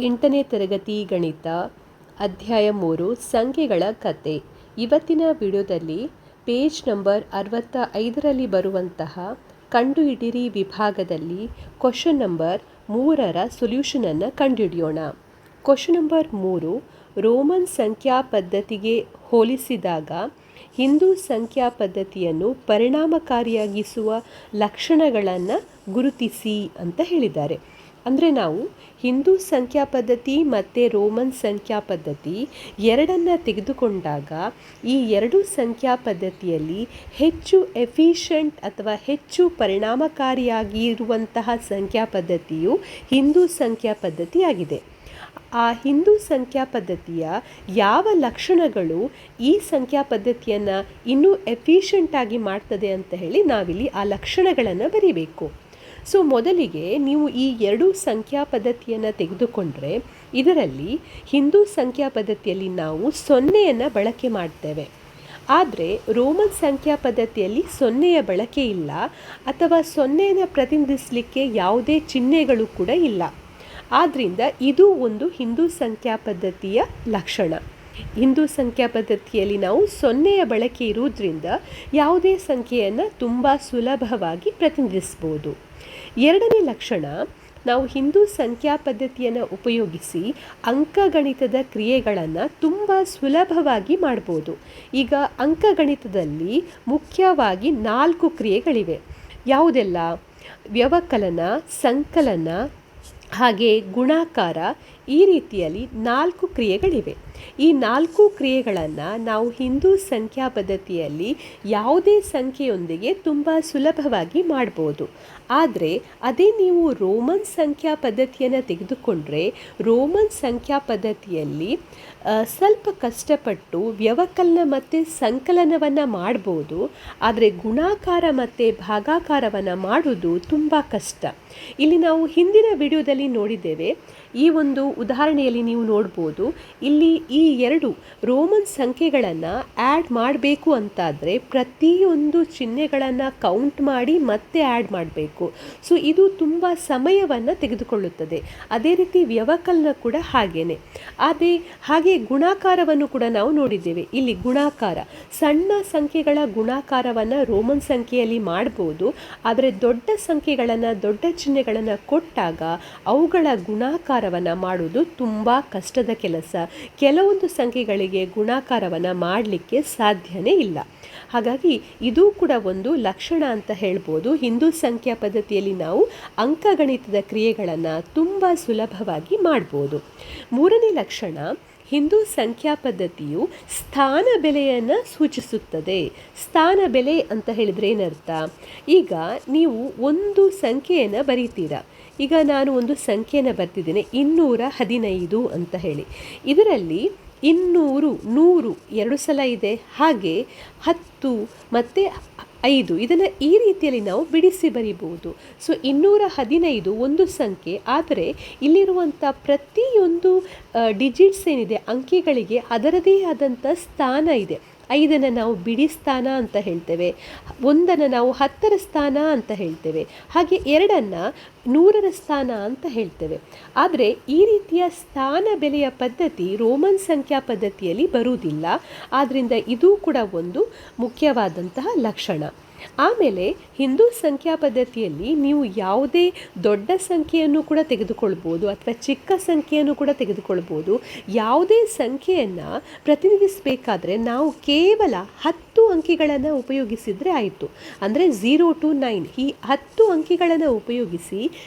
8ನೇ ತರಗತಿ ಗಣಿತ ಅಧ್ಯಾಯ 3 ಸಂಖ್ಯೆಗಳ ಕತೆ. ಇವತ್ತಿನ ವಿಡಿಯೋದಲ್ಲಿ ಪೇಜ್ ನಂಬರ್ 65ರಲ್ಲಿ ಬರುವಂತಹ ಕಂಡುಹಿಡಿಯಿರಿ ವಿಭಾಗದಲ್ಲಿ ಕ್ವಶನ್ ನಂಬರ್ 3ರ ಸೊಲ್ಯೂಷನನ್ನು ಕಂಡುಹಿಡಿಯೋಣ. ಕ್ವಶನ್ ನಂಬರ್ 3, ರೋಮನ್ ಸಂಖ್ಯಾ ಪದ್ಧತಿಗೆ ಹೋಲಿಸಿದಾಗ ಹಿಂದೂ ಸಂಖ್ಯಾ ಪದ್ಧತಿಯನ್ನು ಪರಿಣಾಮಕಾರಿಯಾಗಿಸುವ ಲಕ್ಷಣಗಳನ್ನು ಗುರುತಿಸಿ ಅಂತ ಹೇಳಿದ್ದಾರೆ. ಅಂದರೆ ನಾವು ಹಿಂದೂ ಸಂಖ್ಯಾ ಪದ್ಧತಿ ಮತ್ತು ರೋಮನ್ ಸಂಖ್ಯಾ ಪದ್ಧತಿ ಎರಡನ್ನು ತೆಗೆದುಕೊಂಡಾಗ ಈ ಎರಡು ಸಂಖ್ಯಾ ಪದ್ಧತಿಯಲ್ಲಿ ಹೆಚ್ಚು ಎಫಿಷಿಯೆಂಟ್ ಅಥವಾ ಹೆಚ್ಚು ಪರಿಣಾಮಕಾರಿಯಾಗಿರುವಂತಹ ಸಂಖ್ಯಾ ಪದ್ಧತಿಯು ಹಿಂದೂ ಸಂಖ್ಯಾ ಪದ್ಧತಿಯಾಗಿದೆ. ಆ ಹಿಂದೂ ಸಂಖ್ಯಾ ಪದ್ಧತಿಯ ಯಾವ ಲಕ್ಷಣಗಳು ಈ ಸಂಖ್ಯಾ ಪದ್ಧತಿಯನ್ನು ಇನ್ನೂ ಎಫಿಷಿಯೆಂಟಾಗಿ ಮಾಡ್ತದೆ ಅಂತ ಹೇಳಿ ನಾವಿಲ್ಲಿ ಆ ಲಕ್ಷಣಗಳನ್ನು ಬರೀಬೇಕು. ಸೊ ಮೊದಲಿಗೆ ನೀವು ಈ ಎರಡು ಸಂಖ್ಯಾ ಪದ್ಧತಿಯನ್ನು ತೆಗೆದುಕೊಂಡ್ರೆ ಇದರಲ್ಲಿ ಹಿಂದೂ ಸಂಖ್ಯಾ ಪದ್ಧತಿಯಲ್ಲಿ ನಾವು 0ಯನ್ನು ಬಳಕೆ ಮಾಡ್ತೇವೆ. ಆದರೆ ರೋಮನ್ ಸಂಖ್ಯಾ ಪದ್ಧತಿಯಲ್ಲಿ 0ಯ ಬಳಕೆ ಇಲ್ಲ ಅಥವಾ 0ನ ಪ್ರತಿನಿಧಿಸಲಿಕ್ಕೆ ಯಾವುದೇ ಚಿಹ್ನೆಗಳು ಕೂಡ ಇಲ್ಲ. ಆದ್ದರಿಂದ ಇದು ಒಂದು ಹಿಂದೂ ಸಂಖ್ಯಾ ಪದ್ಧತಿಯ ಲಕ್ಷಣ. ಹಿಂದೂ ಸಂಖ್ಯಾ ಪದ್ಧತಿಯಲ್ಲಿ ನಾವು 0ಯ ಬಳಕೆ ಇರುವುದರಿಂದ ಯಾವುದೇ ಸಂಖ್ಯೆಯನ್ನು ತುಂಬ ಸುಲಭವಾಗಿ ಪ್ರತಿನಿಧಿಸ್ಬೋದು. ಎರಡನೇ ಲಕ್ಷಣ, ನಾವು ಹಿಂದೂ ಸಂಖ್ಯಾ ಪದ್ಧತಿಯನ್ನು ಉಪಯೋಗಿಸಿ ಅಂಕಗಣಿತದ ಕ್ರಿಯೆಗಳನ್ನು ತುಂಬ ಸುಲಭವಾಗಿ ಮಾಡ್ಬೋದು. ಈಗ ಅಂಕಗಣಿತದಲ್ಲಿ ಮುಖ್ಯವಾಗಿ 4 ಕ್ರಿಯೆಗಳಿವೆ. ಯಾವುದೆಲ್ಲ? ವ್ಯವಕಲನ, ಸಂಕಲನ, ಹಾಗೆ ಗುಣಾಕಾರ, ಈ ರೀತಿಯಲ್ಲಿ 4 ಕ್ರಿಯೆಗಳಿವೆ. ಈ 4 ಕ್ರಿಯೆಗಳನ್ನು ನಾವು ಹಿಂದೂ ಸಂಖ್ಯಾ ಪದ್ಧತಿಯಲ್ಲಿ ಯಾವುದೇ ಸಂಖ್ಯೆಯೊಂದಿಗೆ ತುಂಬ ಸುಲಭವಾಗಿ ಮಾಡ್ಬೋದು. ಆದರೆ ಅದೇ ನೀವು ರೋಮನ್ ಸಂಖ್ಯಾ ಪದ್ಧತಿಯನ್ನು ತೆಗೆದುಕೊಂಡ್ರೆ ರೋಮನ್ ಸಂಖ್ಯಾ ಪದ್ಧತಿಯಲ್ಲಿ ಸ್ವಲ್ಪ ಕಷ್ಟಪಟ್ಟು ವ್ಯವಕಲನ ಮತ್ತು ಸಂಕಲನವನ್ನು ಮಾಡ್ಬೋದು. ಆದರೆ ಗುಣಾಕಾರ ಮತ್ತು ಭಾಗಾಕಾರವನ್ನು ಮಾಡೋದು ತುಂಬ ಕಷ್ಟ. ಇಲ್ಲಿ ನಾವು ಹಿಂದಿನ ವಿಡಿಯೋದಲ್ಲಿ ನೋಡಿದ್ದೇವೆ. ಈ ಒಂದು ಉದಾಹರಣೆಯಲ್ಲಿ ನೀವು ನೋಡ್ಬೋದು, ಇಲ್ಲಿ ಈ ಎರಡು ರೋಮನ್ ಸಂಖ್ಯೆಗಳನ್ನು ಆ್ಯಡ್ ಮಾಡಬೇಕು ಅಂತಾದರೆ ಪ್ರತಿಯೊಂದು ಚಿಹ್ನೆಗಳನ್ನು ಕೌಂಟ್ ಮಾಡಿ ಮತ್ತೆ ಆ್ಯಡ್ ಮಾಡಬೇಕು. ಸೊ ಇದು ತುಂಬ ಸಮಯವನ್ನು ತೆಗೆದುಕೊಳ್ಳುತ್ತದೆ. ಅದೇ ರೀತಿ ವ್ಯವಕಲನ ಕೂಡ ಹಾಗೇನೆ. ಹಾಗೆ ಗುಣಾಕಾರವನ್ನು ಕೂಡ ನಾವು ನೋಡಿದ್ದೇವೆ. ಇಲ್ಲಿ ಗುಣಾಕಾರ, ಸಣ್ಣ ಸಂಖ್ಯೆಗಳ ಗುಣಾಕಾರವನ್ನು ರೋಮನ್ ಸಂಖ್ಯೆಯಲ್ಲಿ ಮಾಡ್ಬೋದು. ಆದರೆ ದೊಡ್ಡ ಸಂಖ್ಯೆಗಳನ್ನು, ದೊಡ್ಡ ಚಿಹ್ನೆಗಳನ್ನು ಕೊಟ್ಟಾಗ ಅವುಗಳ ಗುಣಾಕಾರವನ್ನು ಮಾಡೋದು ತುಂಬ ಕಷ್ಟದ ಕೆಲಸ. ಕೆಲವೊಂದು ಸಂಖ್ಯೆಗಳಿಗೆ ಗುಣಾಕಾರವನ್ನು ಮಾಡಲಿಕ್ಕೆ ಸಾಧ್ಯನೇ ಇಲ್ಲ. ಹಾಗಾಗಿ ಇದು ಕೂಡ ಒಂದು ಲಕ್ಷಣ ಅಂತ ಹೇಳ್ಬೋದು. ಹಿಂದೂ ಸಂಖ್ಯಾ ಪದ್ಧತಿಯಲ್ಲಿ ನಾವು ಅಂಕಗಣಿತದ ಕ್ರಿಯೆಗಳನ್ನು ತುಂಬ ಸುಲಭವಾಗಿ ಮಾಡ್ಬೋದು. ಮೂರನೇ ಲಕ್ಷಣ, ಹಿಂದೂ ಸಂಖ್ಯಾ ಪದ್ಧತಿಯು ಸ್ಥಾನ ಬೆಲೆಯನ್ನು ಸೂಚಿಸುತ್ತದೆ. ಸ್ಥಾನ ಬೆಲೆ ಅಂತ ಹೇಳಿದರೆ ಏನರ್ಥ? ಈಗ ನೀವು ಒಂದು ಸಂಖ್ಯೆಯನ್ನು ಬರೀತೀರಾ. ಈಗ ನಾನು ಒಂದು ಸಂಖ್ಯೆಯನ್ನು ಬರ್ತಿದ್ದೇನೆ 215 ಅಂತ ಹೇಳಿ. ಇದರಲ್ಲಿ 200, 100 2 ಸಲ ಇದೆ, ಹಾಗೆ 10 ಮತ್ತು 5 ಇದನ್ನು ಈ ರೀತಿಯಲ್ಲಿ ನಾವು ಬಿಡಿಸಿ ಬರೀಬಹುದು. ಸೊ 215 ಒಂದು ಸಂಖ್ಯೆ, ಆದರೆ ಇಲ್ಲಿರುವಂಥ ಪ್ರತಿಯೊಂದು ಡಿಜಿಟ್ಸ್ ಏನಿದೆ, ಅಂಕಿಗಳಿಗೆ ಅದರದೇ ಆದಂಥ ಸ್ಥಾನ ಇದೆ. 5ನ್ನು ನಾವು ಬಿಡಿ ಸ್ಥಾನ ಅಂತ ಹೇಳ್ತೇವೆ, 1ನ್ನು ನಾವು 10ರ ಸ್ಥಾನ ಅಂತ ಹೇಳ್ತೇವೆ, ಹಾಗೆ 2ನ್ನು 100ರ ಸ್ಥಾನ ಅಂತ ಹೇಳ್ತೇವೆ. ಆದರೆ ಈ ರೀತಿಯ ಸ್ಥಾನ ಬೆಲೆಯ ಪದ್ಧತಿ ರೋಮನ್ ಸಂಖ್ಯಾ ಪದ್ಧತಿಯಲ್ಲಿ ಬರುವುದಿಲ್ಲ. ಆದ್ದರಿಂದ ಇದು ಕೂಡ ಒಂದು ಮುಖ್ಯವಾದಂತಹ ಲಕ್ಷಣ. ಆಮೇಲೆ ಹಿಂದೂ ಸಂಖ್ಯಾ ಪದ್ಧತಿಯಲ್ಲಿ ನೀವು ಯಾವುದೇ ದೊಡ್ಡ ಸಂಖ್ಯೆಯನ್ನು ಕೂಡ ತೆಗೆದುಕೊಳ್ಬೋದು ಅಥವಾ ಚಿಕ್ಕ ಸಂಖ್ಯೆಯನ್ನು ಕೂಡ ತೆಗೆದುಕೊಳ್ಬೋದು. ಯಾವುದೇ ಸಂಖ್ಯೆಯನ್ನು ಪ್ರತಿನಿಧಿಸಬೇಕಾದ್ರೆ ನಾವು ಕೇವಲ 10 ಅಂಕಿಗಳನ್ನು ಉಪಯೋಗಿಸಿದರೆ ಆಯಿತು. ಅಂದರೆ 0 to 9 ಈ 10 ಅಂಕಿಗಳನ್ನು ಉಪಯೋಗಿಸಿ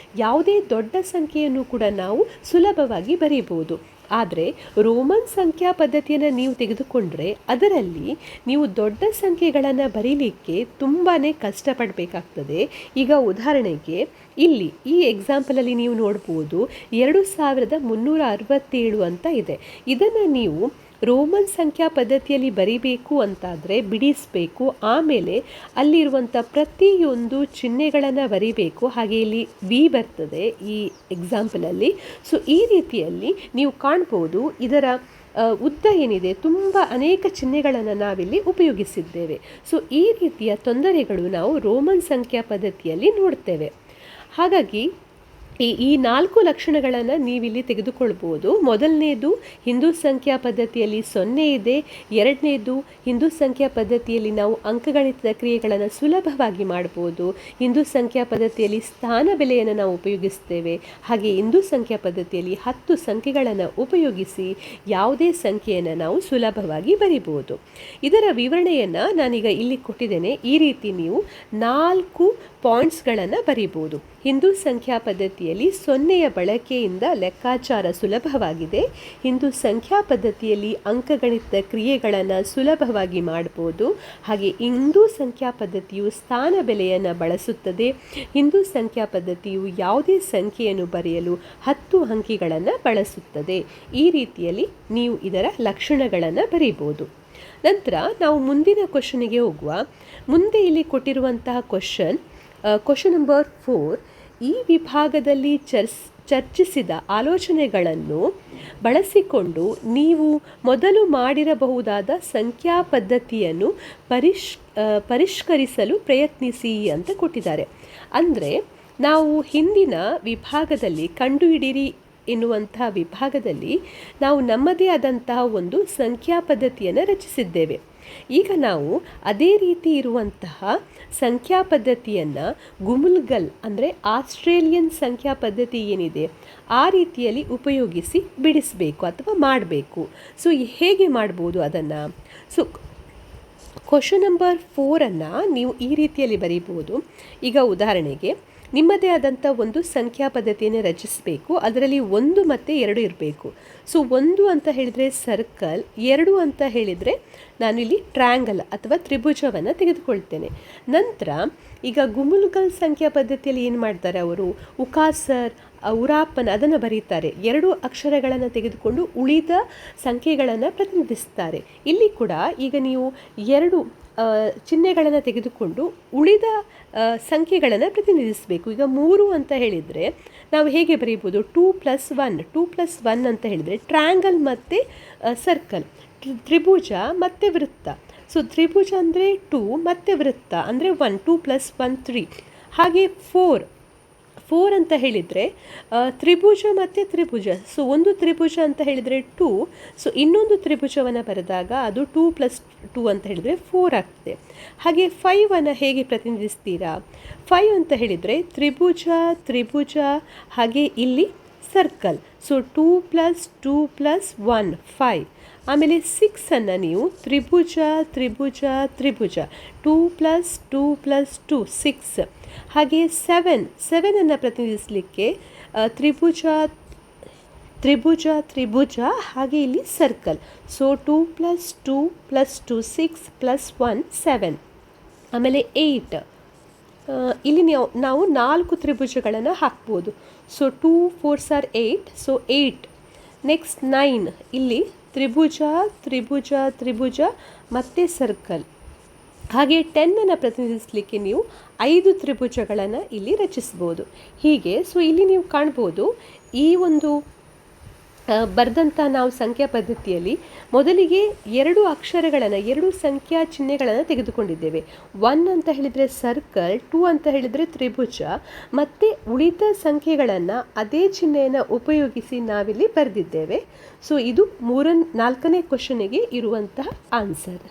ಯಾವುದೇ ದೊಡ್ಡ ಸಂಖ್ಯೆಯನ್ನು ಕೂಡ ನಾವು ಸುಲಭವಾಗಿ ಬರೀಬೋದು. ಆದರೆ ರೋಮನ್ ಸಂಖ್ಯಾ ಪದ್ಧತಿಯನ್ನು ನೀವು ತೆಗೆದುಕೊಂಡ್ರೆ ಅದರಲ್ಲಿ ನೀವು ದೊಡ್ಡ ಸಂಖ್ಯೆಗಳನ್ನು ಬರೀಲಿಕ್ಕೆ ತುಂಬಾ ಕಷ್ಟಪಡಬೇಕಾಗ್ತದೆ. ಈಗ ಉದಾಹರಣೆಗೆ ಇಲ್ಲಿ ಈ ಎಕ್ಸಾಂಪಲಲ್ಲಿ ನೀವು ನೋಡ್ಬೋದು 2367 ಅಂತ ಇದೆ. ಇದನ್ನು ನೀವು ರೋಮನ್ ಸಂಖ್ಯಾ ಪದ್ಧತಿಯಲ್ಲಿ ಬರೀಬೇಕು ಅಂತಾದರೆ ಬಿಡಿಸಬೇಕು. ಆಮೇಲೆ ಅಲ್ಲಿರುವಂಥ ಪ್ರತಿಯೊಂದು ಚಿಹ್ನೆಗಳನ್ನು ಬರೀಬೇಕು. ಹಾಗೆ ಇಲ್ಲಿ ವಿ ಬರ್ತದೆ ಈ ಎಕ್ಸಾಂಪಲಲ್ಲಿ. ಸೊ ಈ ರೀತಿಯಲ್ಲಿ ನೀವು ಕಾಣ್ಬೋದು ಇದರ ಉದ್ದ ಏನಿದೆ, ತುಂಬ ಅನೇಕ ಚಿಹ್ನೆಗಳನ್ನು ನಾವಿಲ್ಲಿ ಉಪಯೋಗಿಸಿದ್ದೇವೆ. ಸೊ ಈ ರೀತಿಯ ತೊಂದರೆಗಳು ನಾವು ರೋಮನ್ ಸಂಖ್ಯಾ ಪದ್ಧತಿಯಲ್ಲಿ ನೋಡ್ತೇವೆ. ಹಾಗಾಗಿ ಈ 4 ಲಕ್ಷಣಗಳನ್ನು ನೀವಿಲ್ಲಿ ತೆಗೆದುಕೊಳ್ಬೋದು. ಮೊದಲನೇದು ಹಿಂದೂ ಸಂಖ್ಯಾ ಪದ್ಧತಿಯಲ್ಲಿ 0 ಇದೆ. ಎರಡನೇದು ಹಿಂದೂ ಸಂಖ್ಯಾ ಪದ್ಧತಿಯಲ್ಲಿ ನಾವು ಅಂಕಗಣಿತದ ಕ್ರಿಯೆಗಳನ್ನು ಸುಲಭವಾಗಿ ಮಾಡ್ಬೋದು. ಹಿಂದೂ ಸಂಖ್ಯಾ ಪದ್ಧತಿಯಲ್ಲಿ ಸ್ಥಾನ ಬೆಲೆಯನ್ನು ನಾವು ಉಪಯೋಗಿಸ್ತೇವೆ. ಹಾಗೆ ಹಿಂದೂ ಸಂಖ್ಯಾ ಪದ್ಧತಿಯಲ್ಲಿ 10 ಸಂಖ್ಯೆಗಳನ್ನು ಉಪಯೋಗಿಸಿ ಯಾವುದೇ ಸಂಖ್ಯೆಯನ್ನು ನಾವು ಸುಲಭವಾಗಿ ಬರಿಬೋದು. ಇದರ ವಿವರಣೆಯನ್ನು ನಾನೀಗ ಇಲ್ಲಿ ಕೊಟ್ಟಿದ್ದೇನೆ. ಈ ರೀತಿ ನೀವು 4 ಪಾಯಿಂಟ್ಸ್ಗಳನ್ನು ಬರಿಬೋದು. ಹಿಂದೂ ಸಂಖ್ಯಾ ಪದ್ಧತಿಯಲ್ಲಿ 0ಯ ಬಳಕೆಯಿಂದ ಲೆಕ್ಕಾಚಾರ ಸುಲಭವಾಗಿದೆ. ಹಿಂದೂ ಸಂಖ್ಯಾ ಪದ್ಧತಿಯಲ್ಲಿ ಅಂಕಗಣಿತದ ಕ್ರಿಯೆಗಳನ್ನು ಸುಲಭವಾಗಿ ಮಾಡ್ಬೋದು. ಹಾಗೆ ಹಿಂದೂ ಸಂಖ್ಯಾ ಪದ್ಧತಿಯು ಸ್ಥಾನ ಬೆಲೆಯನ್ನು ಬಳಸುತ್ತದೆ. ಹಿಂದೂ ಸಂಖ್ಯಾ ಪದ್ಧತಿಯು ಯಾವುದೇ ಸಂಖ್ಯೆಯನ್ನು ಬರೆಯಲು 10 ಅಂಕಿಗಳನ್ನು ಬಳಸುತ್ತದೆ. ಈ ರೀತಿಯಲ್ಲಿ ನೀವು ಇದರ ಲಕ್ಷಣಗಳನ್ನು ಬರೀಬೋದು. ನಂತರ ನಾವು ಮುಂದಿನ ಕ್ವಶನಿಗೆ ಹೋಗುವ. ಮುಂದೆ ಇಲ್ಲಿ ಕೊಟ್ಟಿರುವಂತಹ ಕ್ವಶನ್ ನಂಬರ್ 4, ಈ ವಿಭಾಗದಲ್ಲಿ ಚರ್ಚಿಸಿದ ಆಲೋಚನೆಗಳನ್ನು ಬಳಸಿಕೊಂಡು ನೀವು ಮೊದಲು ಮಾಡಿರಬಹುದಾದ ಸಂಖ್ಯಾ ಪದ್ಧತಿಯನ್ನು ಪರಿಷ್ಕರಿಸಲು ಪ್ರಯತ್ನಿಸಿ ಅಂತ ಕೊಟ್ಟಿದ್ದಾರೆ. ಅಂದರೆ ನಾವು ಹಿಂದಿನ ವಿಭಾಗದಲ್ಲಿ ಕಂಡುಹಿಡಿಯಿರಿ ಎನ್ನುವಂತಹ ವಿಭಾಗದಲ್ಲಿ ನಾವು ನಮ್ಮದೇ ಆದಂತಹ ಒಂದು ಸಂಖ್ಯಾ ಪದ್ಧತಿಯನ್ನು ರಚಿಸಿದ್ದೇವೆ. ಈಗ ನಾವು ಅದೇ ರೀತಿ ಇರುವಂತಹ ಸಂಖ್ಯಾ ಪದ್ಧತಿಯನ್ನು ಗುಮುಲ್ಗಲ್ ಅಂದರೆ ಆಸ್ಟ್ರೇಲಿಯನ್ ಸಂಖ್ಯಾ ಪದ್ಧತಿ ಏನಿದೆ ಆ ರೀತಿಯಲ್ಲಿ ಉಪಯೋಗಿಸಿ ಬಿಡಿಸಬೇಕು ಅಥವಾ ಮಾಡಬೇಕು. ಸೊ ಹೇಗೆ ಮಾಡ್ಬೋದು ಅದನ್ನು? ಸೊ ಕ್ವಶನ್ ನಂಬರ್ 4 ನೀವು ಈ ರೀತಿಯಲ್ಲಿ ಬರೀಬೋದು. ಈಗ ಉದಾಹರಣೆಗೆ ನಿಮ್ಮದೇ ಆದಂಥ ಒಂದು ಸಂಖ್ಯಾ ಪದ್ಧತಿಯನ್ನು ರಚಿಸಬೇಕು. ಅದರಲ್ಲಿ 1 ಮತ್ತು 2 ಇರಬೇಕು. ಸೊ 1 ಅಂತ ಹೇಳಿದರೆ ಸರ್ಕಲ್, 2 ಅಂತ ಹೇಳಿದರೆ ನಾನಿಲ್ಲಿ ಟ್ರ್ಯಾಂಗಲ್ ಅಥವಾ ತ್ರಿಭುಜವನ್ನು ತೆಗೆದುಕೊಳ್ತೇನೆ. ನಂತರ ಈಗ ಗುಮುಲ್ಗಲ್ ಸಂಖ್ಯಾ ಪದ್ಧತಿಯಲ್ಲಿ ಏನು ಮಾಡ್ತಾರೆ, ಅವರು ಉಕಾಸರ್, ಉರಾಪನ್ ಅದನ್ನು ಬರೀತಾರೆ. 2 ಅಕ್ಷರಗಳನ್ನು ತೆಗೆದುಕೊಂಡು ಉಳಿದ ಸಂಖ್ಯೆಗಳನ್ನು ಪ್ರತಿನಿಧಿಸ್ತಾರೆ. ಇಲ್ಲಿ ಕೂಡ ಈಗ ನೀವು 2 ಚಿಹ್ನೆಗಳನ್ನು ತೆಗೆದುಕೊಂಡು ಉಳಿದ ಸಂಖ್ಯೆಗಳನ್ನು ಪ್ರತಿನಿಧಿಸಬೇಕು. ಈಗ 3 ಅಂತ ಹೇಳಿದರೆ ನಾವು ಹೇಗೆ ಬರೀಬೋದು, 2+1 ಅಂತ ಹೇಳಿದರೆ ಟ್ರ್ಯಾಂಗಲ್ ಮತ್ತು ಸರ್ಕಲ್, ತ್ರಿಭುಜ ಮತ್ತು ವೃತ್ತ. ಸೊ ತ್ರಿಭುಜ ಅಂದರೆ 2 ಮತ್ತು ವೃತ್ತ ಅಂದರೆ 1, 2+1 3. ಹಾಗೆ 4 ಅಂತ ಹೇಳಿದರೆ ತ್ರಿಭುಜ ಮತ್ತು ತ್ರಿಭುಜ. ಸೊ ಒಂದು ತ್ರಿಭುಜ ಅಂತ ಹೇಳಿದರೆ 2. ಸೊ ಇನ್ನೊಂದು ತ್ರಿಭುಜವನ್ನು ಬರೆದಾಗ ಅದು 2+2 ಅಂತ ಹೇಳಿದರೆ 4 ಆಗ್ತದೆ. ಹಾಗೆ 5 ಹೇಗೆ ಪ್ರತಿನಿಧಿಸ್ತೀರಾ? 5 ಅಂತ ಹೇಳಿದರೆ ತ್ರಿಭುಜ ಹಾಗೆ ಇಲ್ಲಿ ಸರ್ಕಲ್. ಸೊ 2+2+1 5. ಆಮೇಲೆ 6 ನೀವು ತ್ರಿಭುಜ 2+2+2 6. ಹಾಗೆ 7 ಪ್ರತಿನಿಧಿಸಲಿಕ್ಕೆ ತ್ರಿಭುಜ ಹಾಗೆ ಇಲ್ಲಿ ಸರ್ಕಲ್. ಸೊ 2+2+2 6+1 7. ಆಮೇಲೆ 8 ಇಲ್ಲಿ ನಾವು 4 ತ್ರಿಭುಜಗಳನ್ನು ಹಾಕ್ಬೋದು. So 2 4s are 8. So 8. Next 9 ಇಲ್ಲಿ ತ್ರಿಭುಜ ಮತ್ತು ಸರ್ಕಲ್. ಹಾಗೆ 10 ಪ್ರತಿನಿಧಿಸಲಿಕ್ಕೆ ನೀವು 5 ತ್ರಿಭುಜಗಳನ್ನು ಇಲ್ಲಿ ರಚಿಸ್ಬೋದು. ಹೀಗೆ ಸೊ ಇಲ್ಲಿ ನೀವು ಕಾಣ್ಬೋದು ಈ ಒಂದು ಬರೆದಂಥ ನಾವು ಸಂಖ್ಯಾ ಪದ್ಧತಿಯಲ್ಲಿ ಮೊದಲಿಗೆ 2 ಅಕ್ಷರಗಳನ್ನು 2 ಸಂಖ್ಯಾ ಚಿಹ್ನೆಗಳನ್ನು ತೆಗೆದುಕೊಂಡಿದ್ದೇವೆ. 1 ಅಂತ ಹೇಳಿದರೆ ಸರ್ಕಲ್, 2 ಅಂತ ಹೇಳಿದರೆ ತ್ರಿಭುಜ, ಮತ್ತು ಉಳಿದ ಸಂಖ್ಯೆಗಳನ್ನು ಅದೇ ಚಿಹ್ನೆಯನ್ನು ಉಪಯೋಗಿಸಿ ನಾವಿಲ್ಲಿ ಬರೆದಿದ್ದೇವೆ. ಸೊ ಇದು 4ನೇ ಕ್ವಶನಿಗೆ ಇರುವಂತಹ ಆನ್ಸರ್.